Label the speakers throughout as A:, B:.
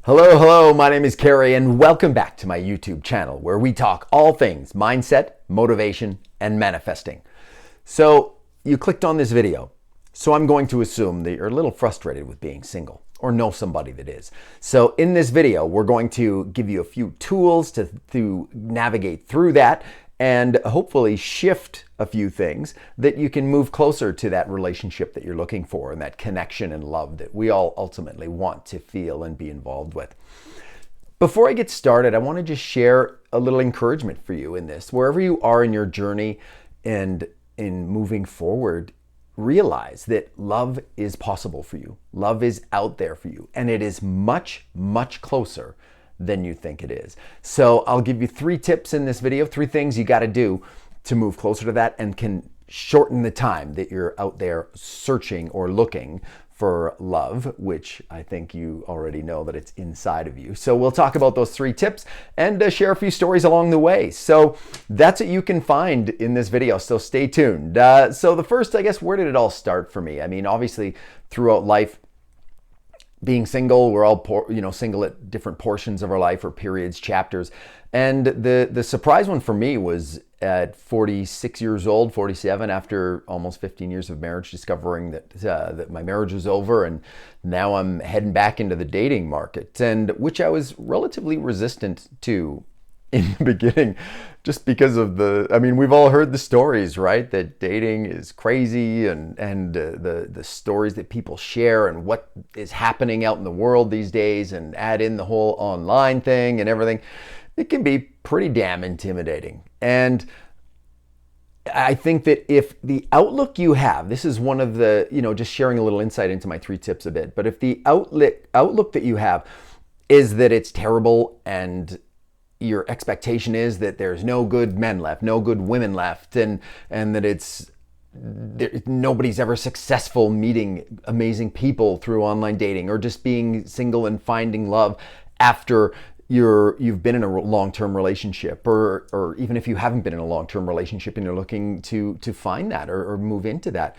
A: Hello, my name is Kerry and welcome back to my YouTube channel where we talk all things mindset, motivation, and manifesting. So you clicked on this video, so I'm going to assume that you're a little frustrated with being single or know somebody that is. So in this video, we're going to give you a few tools to navigate through that and hopefully shift a few things that you can move closer to that relationship that you're looking for and that connection and love that we all ultimately want to feel and be involved with. Before I get started, I want to just share a little encouragement for you in this. Wherever you are in your journey and in moving forward, realize that love is possible for you. Love is out there for you, and it is much, much closer than you think it is. So I'll give you 3 tips in this video, 3 things you got to do to move closer to that and can shorten the time that you're out there searching or looking for love, which I think you already know that it's inside of you. So we'll talk about those 3 tips and share a few stories along the way. So that's what you can find in this video. So stay tuned. So the first, I guess, where did it all start for me? I mean, obviously throughout life, being single, we're all single at different portions of our life or periods, chapters. And the surprise one for me was at 46 years old, 47, after almost 15 years of marriage, discovering that my marriage was over and now I'm heading back into the dating market, and which I was relatively resistant to in the beginning, just because of we've all heard the stories, right? That dating is crazy and the stories that people share and what is happening out in the world these days, and add in the whole online thing and everything. It can be pretty damn intimidating. And I think that if the outlook you have, this is one of the, just sharing a little insight into my 3 tips a bit, but if the outlook that you have is that it's terrible and your expectation is that there's no good men left, no good women left, and that nobody's ever successful meeting amazing people through online dating, or just being single and finding love after you've been in a long-term relationship, or even if you haven't been in a long-term relationship and you're looking to find that or move into that,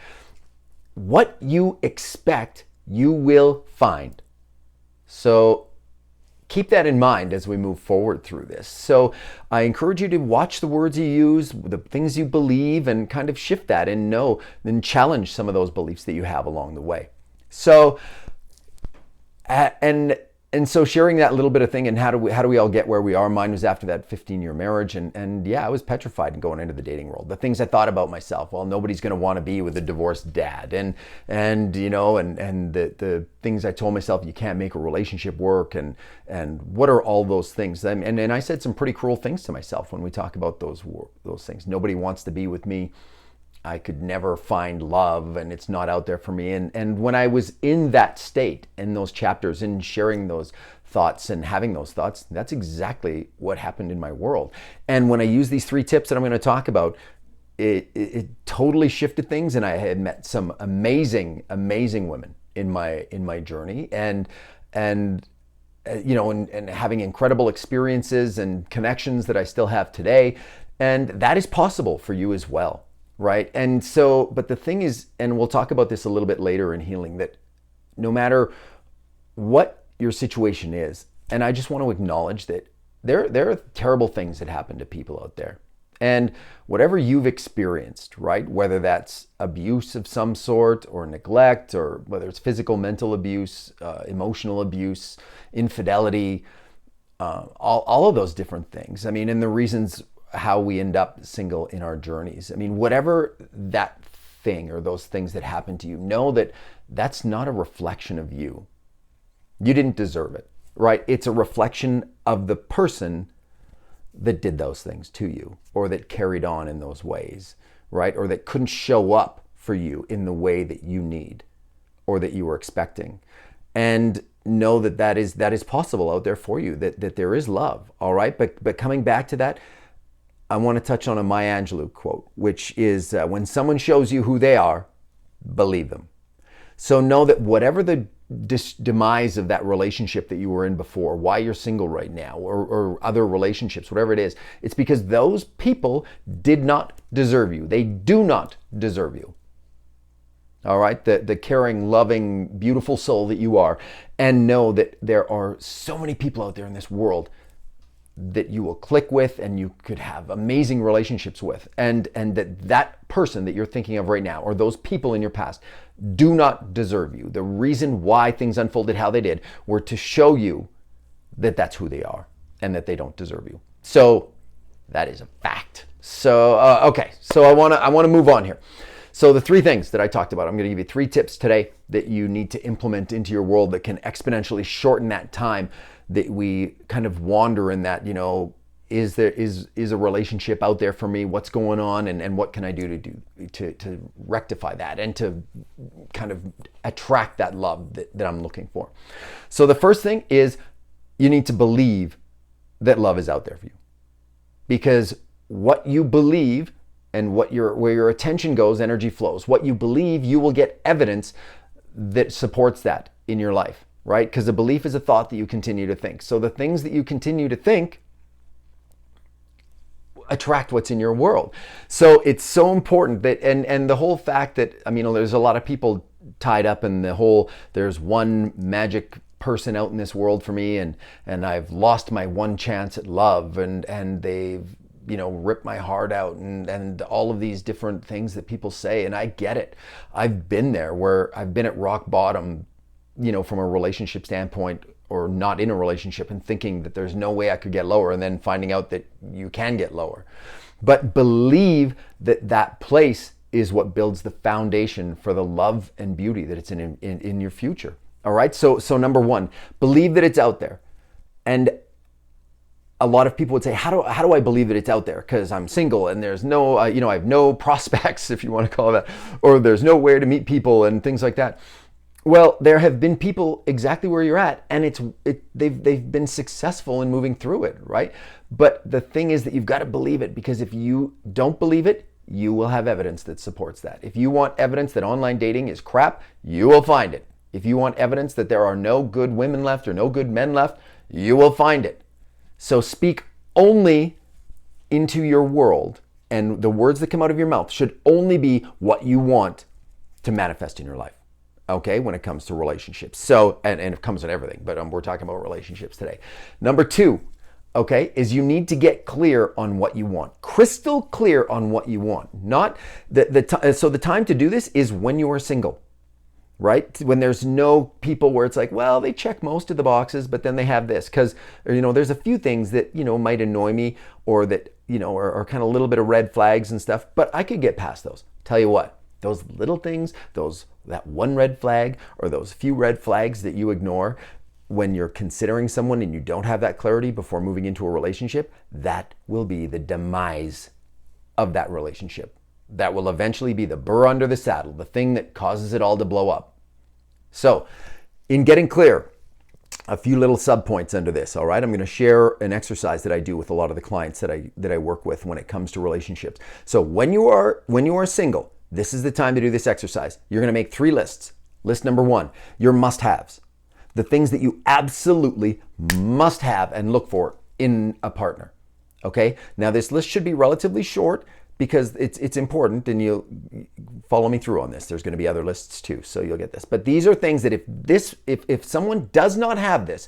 A: what you expect, you will find. So keep that in mind as we move forward through this. So I encourage you to watch the words you use, the things you believe, and kind of shift that and challenge some of those beliefs that you have along the way. So, and so sharing that little bit of thing, and how do we all get where we are? Mine was after that 15-year marriage, and yeah, I was petrified in going into the dating world. The things I thought about myself, well, nobody's going to want to be with a divorced dad, and the things I told myself, you can't make a relationship work, and what are all those things? And I said some pretty cruel things to myself when we talk about those things. Nobody wants to be with me. I could never find love, and it's not out there for me. And when I was in that state, in those chapters, and sharing those thoughts and having those thoughts, that's exactly what happened in my world. And when I use these 3 tips that I'm going to talk about, it totally shifted things, and I had met some amazing women in my journey, and having incredible experiences and connections that I still have today, and that is possible for you as well. Right? And so, but the thing is, and we'll talk about this a little bit later in healing, that no matter what your situation is, and I just want to acknowledge that there are terrible things that happen to people out there. And whatever you've experienced, right? Whether that's abuse of some sort, or neglect, or whether it's physical, mental abuse, emotional abuse, infidelity, all of those different things. I mean, and the reasons how we end up single in our journeys. I mean, whatever that thing or those things that happen to you, know that that's not a reflection of you. You didn't deserve it, right? It's a reflection of the person that did those things to you, or that carried on in those ways, right? Or that couldn't show up for you in the way that you need or that you were expecting. And know that is possible out there for you, that there is love, all right? But coming back to that, I want to touch on a Maya Angelou quote, which is, when someone shows you who they are, believe them. So know that whatever the demise of that relationship that you were in before, why you're single right now, or other relationships, whatever it is, it's because those people did not deserve you. They do not deserve you. all right? The caring, loving, beautiful soul that you are, and know that there are so many people out there in this world that you will click with and you could have amazing relationships with, and that person that you're thinking of right now, or those people in your past, do not deserve you. The reason why things unfolded how they did were to show you that that's who they are and that they don't deserve you. So that is a fact. So okay, so I want to move on here. So the three things that I talked about, I'm going to give you 3 tips today that you need to implement into your world that can exponentially shorten that time that we kind of wander in that, is a relationship out there for me? What's going on, and what can I do to rectify that and to kind of attract that love that I'm looking for? So the first thing is you need to believe that love is out there for you, because what you believe and where your attention goes, energy flows. What you believe, you will get evidence that supports that in your life. Right? Because a belief is a thought that you continue to think. So the things that you continue to think attract what's in your world. So it's so important that, and the whole fact that, there's a lot of people tied up in the whole, there's one magic person out in this world for me, and I've lost my one chance at love, and they've, ripped my heart out, and all of these different things that people say. And I get it. I've been there, where I've been at rock bottom, from a relationship standpoint, or not in a relationship, and thinking that there's no way I could get lower, and then finding out that you can get lower. But believe that place is what builds the foundation for the love and beauty that it's in your future. All right. So number 1, believe that it's out there. And a lot of people would say, how do I believe that it's out there? Because I'm single and there's no, I have no prospects, if you want to call it that, or there's nowhere to meet people and things like that. Well, there have been people exactly where you're at, and they've been successful in moving through it, right? But the thing is that you've got to believe it, because if you don't believe it, you will have evidence that supports that. If you want evidence that online dating is crap, you will find it. If you want evidence that there are no good women left or no good men left, you will find it. So speak only into your world, and the words that come out of your mouth should only be what you want to manifest in your life. Okay, when it comes to relationships. So, and it comes with everything, but we're talking about relationships today. Number 2, okay, is you need to get clear on what you want. Crystal clear on what you want. Not so the time to do this is when you are single, right? When there's no people where it's like, well, they check most of the boxes, but then they have this. Because, there's a few things that, might annoy me, or that, are kind of a little bit of red flags and stuff, but I could get past those. Tell you what, those little things, that one red flag, or those few red flags that you ignore when you're considering someone and you don't have that clarity before moving into a relationship, that will be the demise of that relationship. That will eventually be the burr under the saddle, the thing that causes it all to blow up. So, in getting clear, a few little subpoints under this, all right? I'm going to share an exercise that I do with a lot of the clients that I work with when it comes to relationships. So, when you are single, this is the time to do this exercise. You're going to make 3 lists. List number 1, your must-haves. The things that you absolutely must have and look for in a partner. Okay? Now, this list should be relatively short, because it's important, and you'll follow me through on this. There's going to be other lists too, so you'll get this. But these are things that if someone does not have this,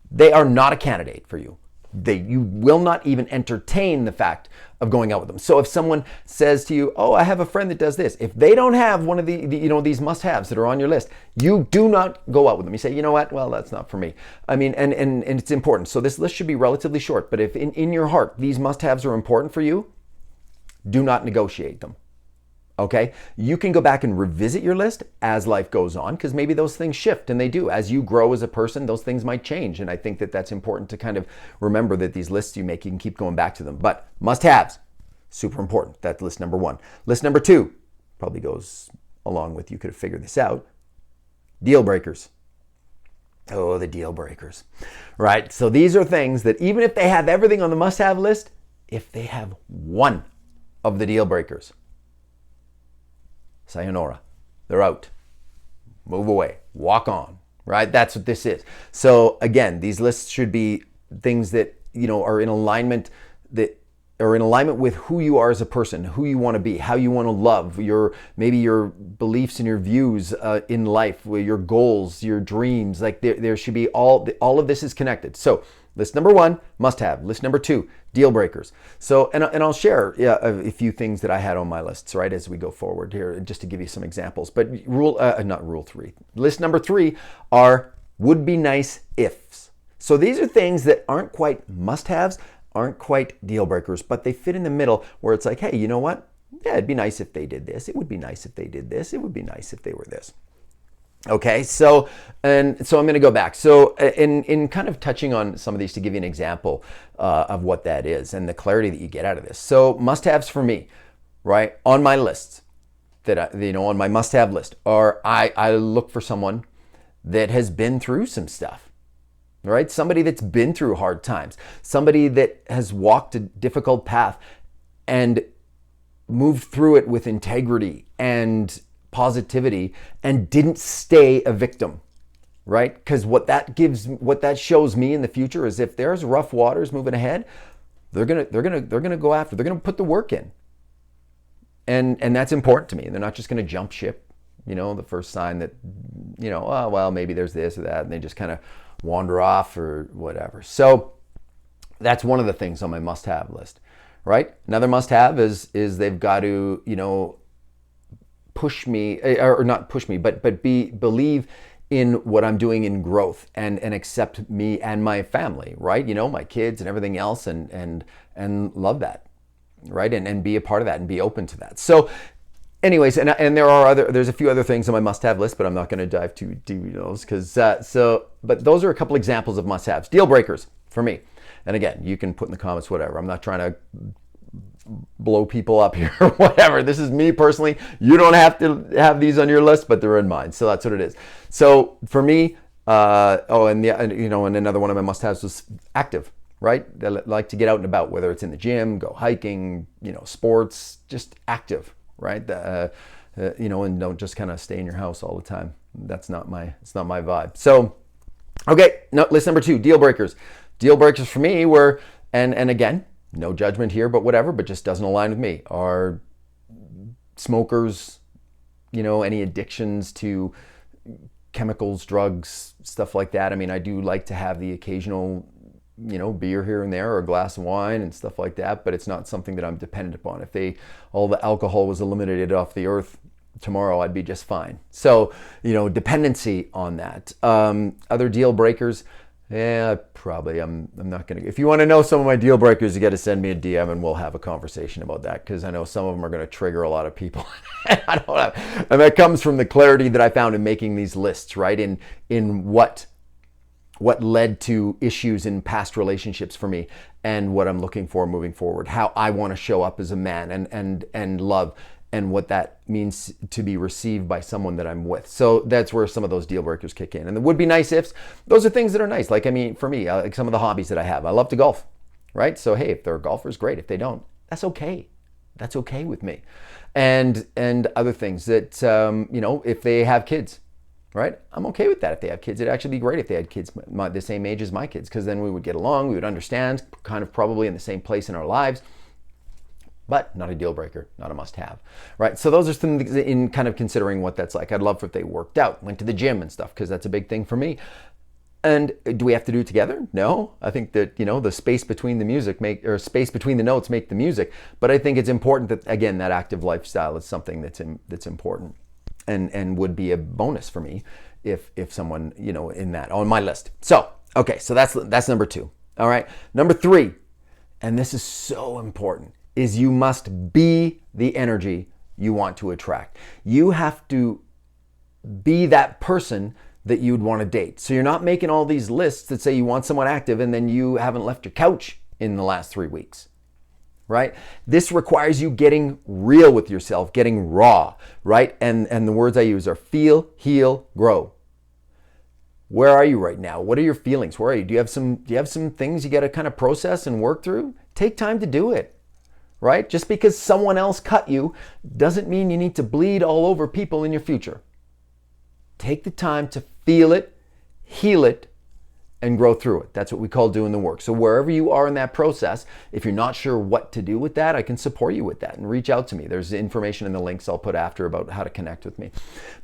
A: they are not a candidate for you. You will not even entertain the fact of going out with them. So if someone says to you, oh, I have a friend that does this, if they don't have one of these must-haves that are on your list, you do not go out with them. You say, you know what, well, that's not for me. And it's important. So this list should be relatively short, but if in your heart these must-haves are important for you, do not negotiate them. Okay? You can go back and revisit your list as life goes on, because maybe those things shift, and they do. As you grow as a person, those things might change. And I think that that's important to kind of remember, that these lists you make, you can keep going back to them. But must-haves, super important. That's list number 1. List number 2 probably goes along with, you could have figured this out, deal breakers. Oh, the deal breakers, right? So these are things that even if they have everything on the must-have list, if they have one of the deal breakers, sayonara, they're out. Move away, walk on, right? That's what this is. So again, these lists should be things that, are in alignment, that or in alignment with who you are as a person, who you want to be, how you want to love, maybe your beliefs and your views in life, your goals, your dreams. Like there should be all of this is connected. So list number 1, must have. List number 2, deal breakers. So, and I'll share a few things that I had on my lists, right, as we go forward here, just to give you some examples. But not rule 3. List number 3 are would be nice ifs. So these are things that aren't quite must-haves, aren't quite deal breakers, but they fit in the middle where it's like, hey, you know what? Yeah, it'd be nice if they did this. It would be nice if they did this. It would be nice if they were this. Okay, so I'm going to go back. So in kind of touching on some of these to give you an example of what that is and the clarity that you get out of this. So must-haves for me, right, on my lists on my must-have list are I look for someone that has been through some stuff. Right? Somebody that's been through hard times, somebody that has walked a difficult path and moved through it with integrity and positivity and didn't stay a victim, right? Because what that shows me in the future is if there's rough waters moving ahead, they're gonna go after, they're gonna put the work in. And that's important to me. They're not just gonna jump ship, the first sign that, oh, well, maybe there's this or that, and they just kind of wander off or whatever. So that's one of the things on my must-have list, right? Another must-have is they've got to, push me, or not push me, but believe in what I'm doing in growth and accept me and my family, right? My kids and everything else and love that, right? And be a part of that and be open to that. So anyways, and there's a few other things on my must-have list, but I'm not going to dive too deep into those but those are a couple examples of must-haves. Deal breakers for me. And again, you can put in the comments whatever. I'm not trying to blow people up here or whatever. This is me personally. You don't have to have these on your list, but they're in mine. So that's what it is. So for me, and another one of my must-haves was active, right? They like to get out and about, whether it's in the gym, go hiking, sports, just active. Right? And don't just kind of stay in your house all the time. It's not my vibe. So, okay, list number 2, deal breakers. Deal breakers for me were, and again, no judgment here, but whatever, but just doesn't align with me, are smokers, any addictions to chemicals, drugs, stuff like that. I mean, I do like to have the occasional beer here and there or a glass of wine and stuff like that, but it's not something that I'm dependent upon. If all the alcohol was eliminated off the earth tomorrow, I'd be just fine. So, dependency on that. Other deal breakers, probably I'm not going to. If you want to know some of my deal breakers, you got to send me a DM and we'll have a conversation about that, because I know some of them are going to trigger a lot of people. And that comes from the clarity that I found in making these lists, right? In what led to issues in past relationships for me and what I'm looking for moving forward, how I want to show up as a man and love, and what that means to be received by someone that I'm with. So that's where some of those deal breakers kick in. And the would be nice ifs, those are things that are nice. Like, for me, like some of the hobbies that I have, I love to golf, right? So, hey, if they're golfers, great. If they don't, that's okay. That's okay with me. And other things that, if they have kids, right? I'm okay with that. If they have kids, it'd actually be great if they had kids the same age as my kids, because then we would get along, we would understand, kind of probably in the same place in our lives, but not a deal breaker, not a must-have, right? So those are some things in kind of considering what that's like. I'd love if they worked out, went to the gym and stuff, because that's a big thing for me. And do we have to do it together? No. I think that, the space between the space between the notes make the music. But I think it's important that, again, that active lifestyle is something that's important. And would be a bonus for me if someone, in that on my list. So, okay, so that's number 2. All right. Number 3, and this is so important, is you must be the energy you want to attract. You have to be that person that you'd want to date. So you're not making all these lists that say you want someone active and then you haven't left your couch in the last 3 weeks. Right? This requires you getting real with yourself, getting raw, right? And the words I use are feel, heal, grow. Where are you right now? What are your feelings? Where are you? Do you have some things you got to kind of process and work through? Take time to do it, right? Just because someone else cut you doesn't mean you need to bleed all over people in your future. Take the time to feel it, heal it, and grow through it. That's what we call doing the work. So wherever you are in that process, if you're not sure what to do with that, I can support you with that, and reach out to me. There's information in the links I'll put after about how to connect with me.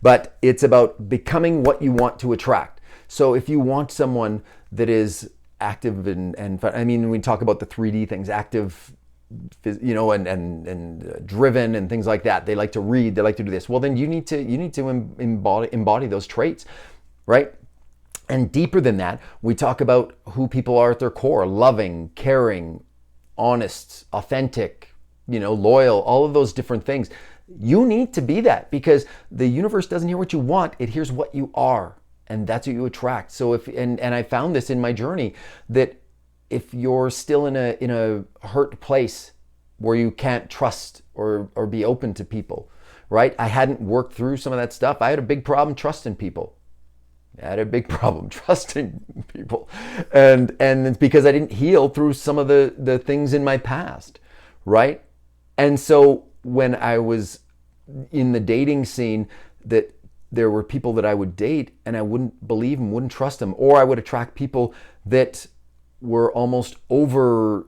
A: But it's about becoming what you want to attract. So if you want someone that is active and I mean, we talk about the 3D things, active, you know, and driven and things like that. They like to read, they like to do this. Well, then you need to embody those traits, right? And deeper than that, we talk about who people are at their core: loving, caring, honest, authentic, you know, loyal, all of those different things. You need to be that, because the universe doesn't hear what you want, it hears what you are, and that's what you attract. So if and I found this in my journey, that if you're still in a hurt place where you can't trust or be open to people, right? I hadn't worked through some of that stuff. I had a big problem trusting people. I had a big problem trusting people. And it's because I didn't heal through some of the things in my past, right? And so when I was in the dating scene, that there were people that I would date and I wouldn't believe them, wouldn't trust them, or I would attract people that were almost over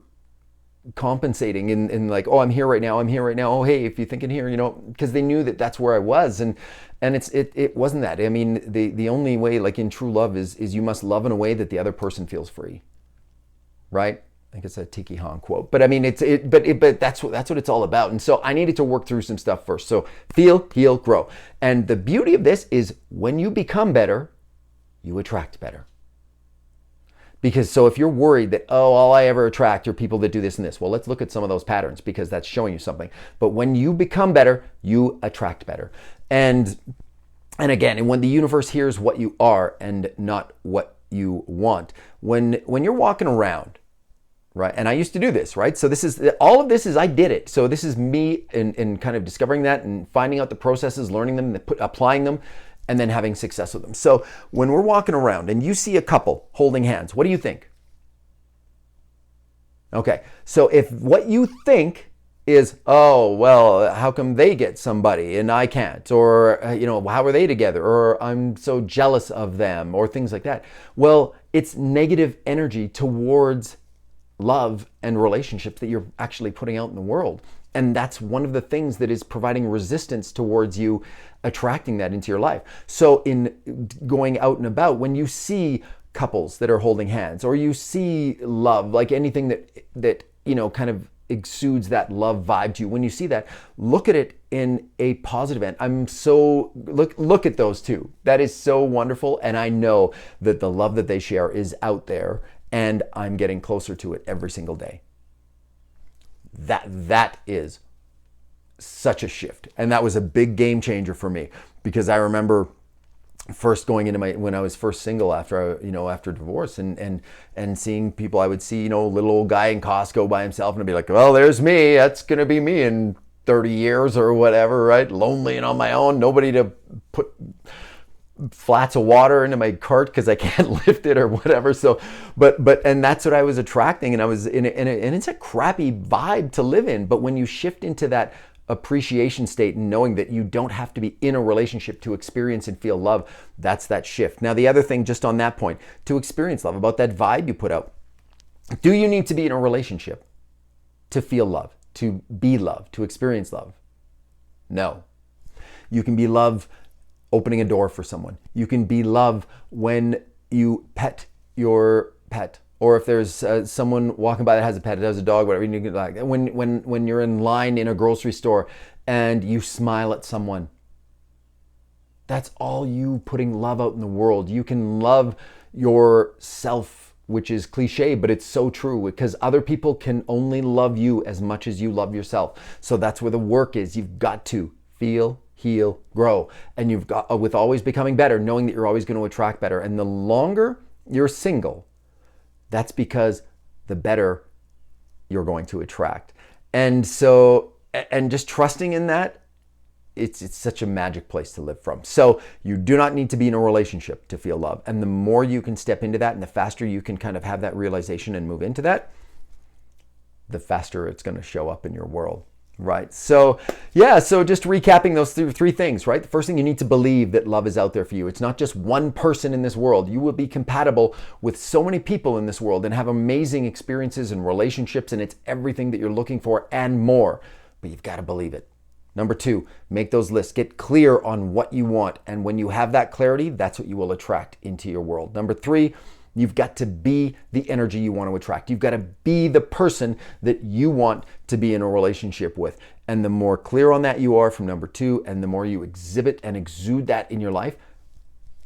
A: compensating in like, oh, I'm here right now, oh, hey, if you're thinking here, you know, because they knew that that's where I was. And it wasn't that. I mean, the only way, like in true love, is you must love in a way that the other person feels free, right? I think it's a Tiki Han quote, but I mean, but that's what it's all about. And so I needed to work through some stuff first. So feel, heal, grow. And the beauty of this is when you become better, you attract better. Because so if you're worried that, oh, all I ever attract are people that do this and this, well, let's look at some of those patterns, because that's showing you something. But when you become better, you attract better. And again, and when the universe hears what you are and not what you want, when you're walking around, right? And I used to do this, right? So this is, all of this is, I did it. So this is me in kind of discovering that and finding out the processes, learning them, applying them, and then having success with them. So when we're walking around and you see a couple holding hands, what do you think? Okay, so if what you think is, oh, well, how come they get somebody and I can't? Or, you know, how are they together? Or I'm so jealous of them, or things like that. Well, it's negative energy towards love and relationships that you're actually putting out in the world. And that's one of the things that is providing resistance towards you attracting that into your life. So in going out and about, when you see couples that are holding hands, or you see love, like anything that you know, kind of exudes that love vibe to you, when you see that, look at it in a positive end. Look at those two. That is so wonderful. And I know that the love that they share is out there, and I'm getting closer to it every single day. That is such a shift. And that was a big game changer for me, because I remember first going into when I was first single after divorce, and seeing people. I would see, you know, a little old guy in Costco by himself, and I'd be like, well, there's me. That's going to be me in 30 years or whatever, right? Lonely and on my own, nobody to put flats of water into my cart because I can't lift it or whatever. So, and that's what I was attracting, and I was and it's a crappy vibe to live in. But when you shift into that appreciation state and knowing that you don't have to be in a relationship to experience and feel love, that's that shift. Now, the other thing, just on that point, to experience love, about that vibe you put out, do you need to be in a relationship to feel love, to be loved, to experience love? No. You can be love opening a door for someone. You can be love when you pet your pet, or if there's someone walking by that has a pet, that has a dog, whatever. You can, like when you're in line in a grocery store and you smile at someone. That's all you putting love out in the world. You can love yourself, which is cliche, but it's so true, because other people can only love you as much as you love yourself. So that's where the work is. You've got to feel, heal, grow. And you've got, with always becoming better, knowing that you're always going to attract better. And the longer you're single, that's because the better you're going to attract. And so, and just trusting in that, it's such a magic place to live from. So you do not need to be in a relationship to feel love. And the more you can step into that, and the faster you can kind of have that realization and move into that, the faster it's going to show up in your world, Right. So, yeah, so just recapping those three things, right? The first thing, you need to believe that love is out there for you. It's not just one person in this world. You will be compatible with so many people in this world and have amazing experiences and relationships, and it's everything that you're looking for and more. But you've got to believe it. Number two, make those lists. Get clear on what you want. And when you have that clarity, that's what you will attract into your world. Number three, you've got to be the energy you want to attract. You've got to be the person that you want to be in a relationship with. And the more clear on that you are from number two, and the more you exhibit and exude that in your life,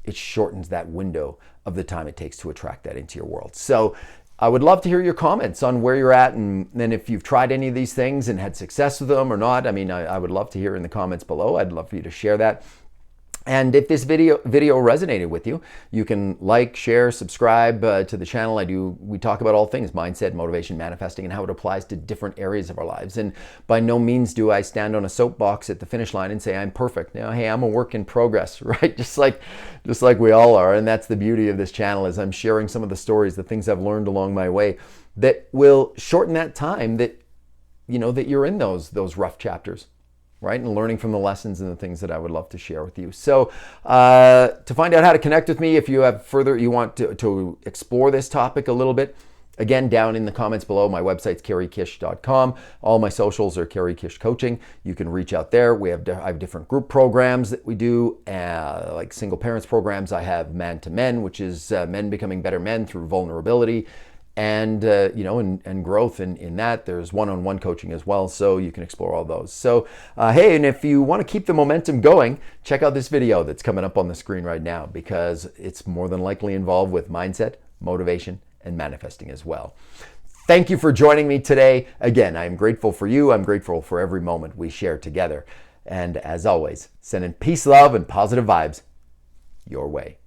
A: it shortens that window of the time it takes to attract that into your world. So I would love to hear your comments on where you're at, and then if you've tried any of these things and had success with them or not. I mean, I would love to hear in the comments below. I'd love for you to share that. And if this video resonated with you, you can like, share, subscribe to the channel. We talk about all things mindset, motivation, manifesting, and how it applies to different areas of our lives. And by no means do I stand on a soapbox at the finish line and say I'm perfect. Hey, I'm a work in progress, right? Just like we all are. And that's the beauty of this channel, is I'm sharing some of the stories, the things I've learned along my way that will shorten that time that you're in those rough chapters. Right? And learning from the lessons and the things that I would love to share with you. So to find out how to connect with me, if you want to explore this topic a little bit, again, down in the comments below, my website's kerrykish.com. All my socials are Kerry Kish Coaching. You can reach out there. I have different group programs that we do, like single parents programs. I have Man to Men, which is men becoming better men through vulnerability. And and growth in that. There's one-on-one coaching as well, so you can explore all those. So hey, and if you want to keep the momentum going, check out this video that's coming up on the screen right now, because it's more than likely involved with mindset, motivation, and manifesting as well. Thank you for joining me today. Again, I am grateful for you. I'm grateful for every moment we share together. And as always, sending peace, love, and positive vibes your way.